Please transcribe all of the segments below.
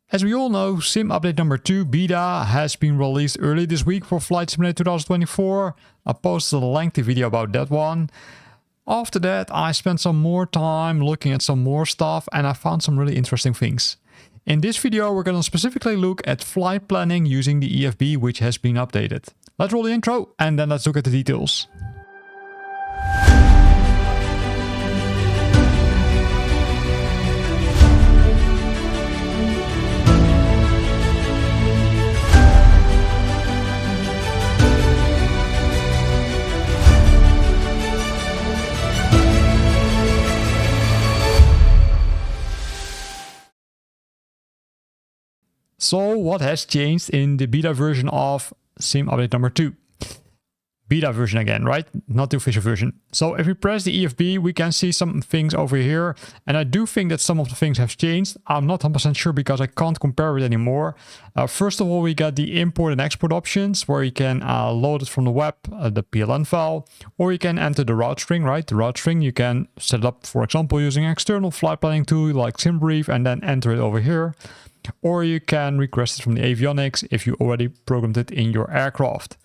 As we all know, Sim Update number 2 beta has been released early this week for Flight Simulator 2024. I posted a lengthy video about that one. After that, I spent some more time looking at some more stuff and I found some really interesting things. In this video, we're going to specifically look at flight planning using the EFB, which has been updated. Let's roll the intro and then let's look at the details. So what has changed in the beta version of Sim Update number 2? Beta version again, right? Not the official version. So if we press the EFB, we can see some things over here. And I do think that some of the things have changed. I'm not 100% sure because I can't compare it anymore. First of all, we got the import and export options where you can load it from the web, the PLN file, or you can enter the route string, right? The route string you can set up, for example, using an external flight planning tool like SimBrief and then enter it over here. Or you can request it from the avionics if you already programmed it in your aircraft.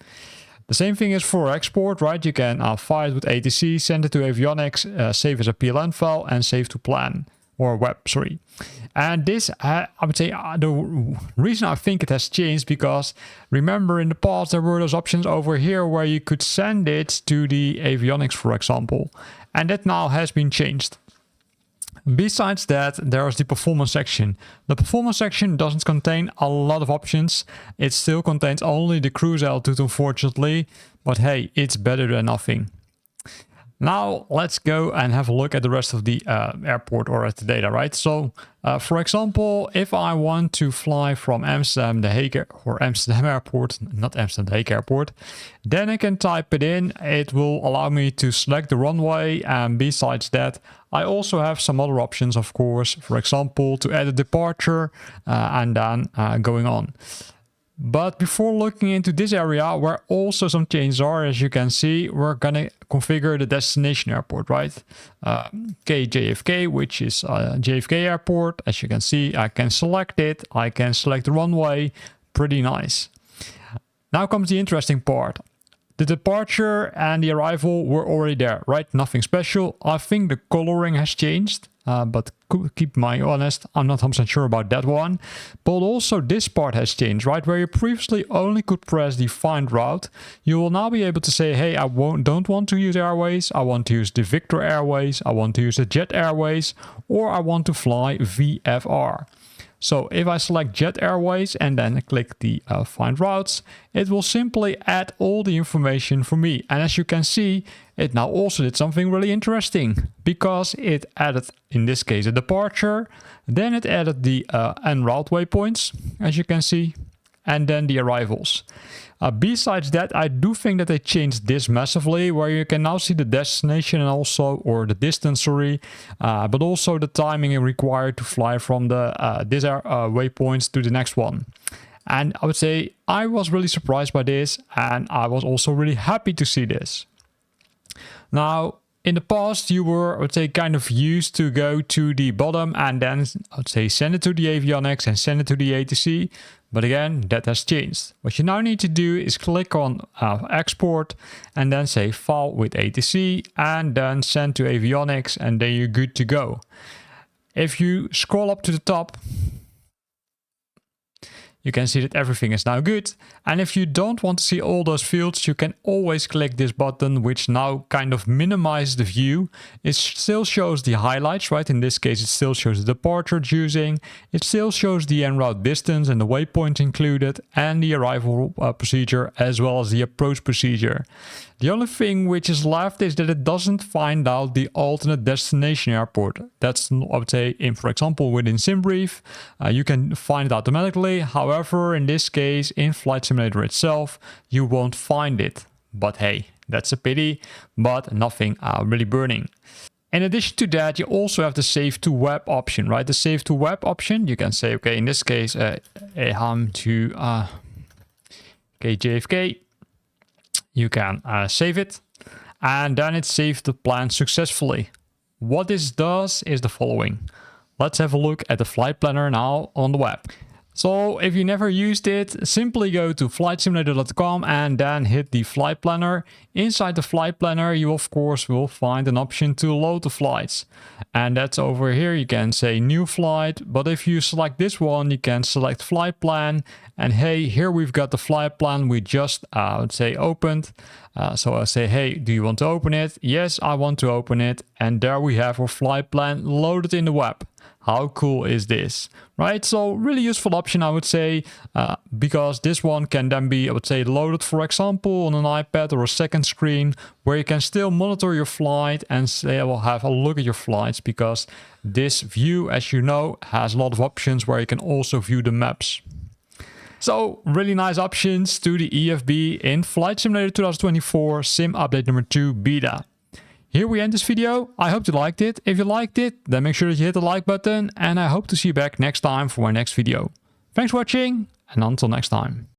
The same thing is for export, right? You can file it with ATC, send it to avionics, save as a PLN file and save to plan or web, sorry. And this, I would say, the reason I think it has changed because remember in the past there were those options over here where you could send it to the avionics, for example. And that now has been changed. Besides that, there's the performance section. The performance section doesn't contain a lot of options. It still contains only the cruise altitude, unfortunately, but hey, it's better than nothing. Now let's go and have a look at the rest of the airport or at the data, right? So, for example, if I want to fly from Amsterdam, The Hague, or Amsterdam Airport, not Amsterdam, The Hague Airport, then I can type it in. It will allow me to select the runway, and besides that, I also have some other options, of course, for example, to add a departure and then going on. But before looking into this area where also some changes are, as you can see, we're gonna configure the destination airport, right? JFK, which is JFK airport. As you can see, I can select it. I can select the runway. Pretty nice. Now comes the interesting part. The departure and the arrival were already there, right? Nothing special. I think the coloring has changed, but keep my honest, I'm not 100% sure about that one. But also this part has changed, right? Where you previously only could press the find route, you will now be able to say, hey, I don't want to use Airways. I want to use the Victor Airways. I want to use the Jet Airways, or I want to fly VFR. So if I select Jet Airways and then click the find routes, it will simply add all the information for me. And as you can see, it now also did something really interesting because it added, in this case, a departure. Then it added the en route waypoints, as you can see, and then the arrivals. Besides that, I do think that they changed this massively, where you can now see the destination and also, or the distance, sorry, but also the timing required to fly from the this waypoints to the next one. And I would say I was really surprised by this, and I was also really happy to see this. Now, in the past, you were, I would say, kind of used to go to the bottom and then, I would say, send it to the avionics and send it to the ATC. But again, that has changed. What you now need to do is click on export and then say file with ATC and then send to avionics, and then you're good to go. If you scroll up to the top, you can see that everything is now good. And if you don't want to see all those fields, you can always click this button, which now kind of minimizes the view. It still shows the highlights, right? In this case, it still shows the departure choosing. It still shows the en route distance and the waypoint included, and the arrival procedure, as well as the approach procedure. The only thing which is left is that it doesn't find out the alternate destination airport. That's, I would say, for example, within SimBrief, you can find it automatically. However, in this case, in Flight Simulator itself, you won't find it. But hey, that's a pity, but nothing really burning. In addition to that, you also have the save to web option, right? The save to web option, you can say, okay, in this case, ham to JFK. You can save it, and then it saved the plan successfully. What this does is the following. Let's have a look at the flight planner now on the web. So if you never used it, simply go to flightsimulator.com and then hit the flight planner. Inside the flight planner, you of course will find an option to load the flights. And that's over here. You can say new flight, but if you select this one, you can select flight plan. And hey, here we've got the flight plan we just, let's say, opened. So I'll say, hey, do you want to open it? Yes, I want to open it. And there we have our flight plan loaded in the web. How cool is this, right? So really useful option, I would say, because this one can then be, I would say, loaded, for example, on an iPad or a second screen where you can still monitor your flight and say, well, have a look at your flights, because this view, as you know, has a lot of options where you can also view the maps. So really nice options to the EFB in Flight Simulator 2024 Sim Update number 2 Beta. Here we end this video. I hope you liked it. If you liked it, then make sure that you hit the like button, and I hope to see you back next time for my next video. Thanks for watching, and until next time.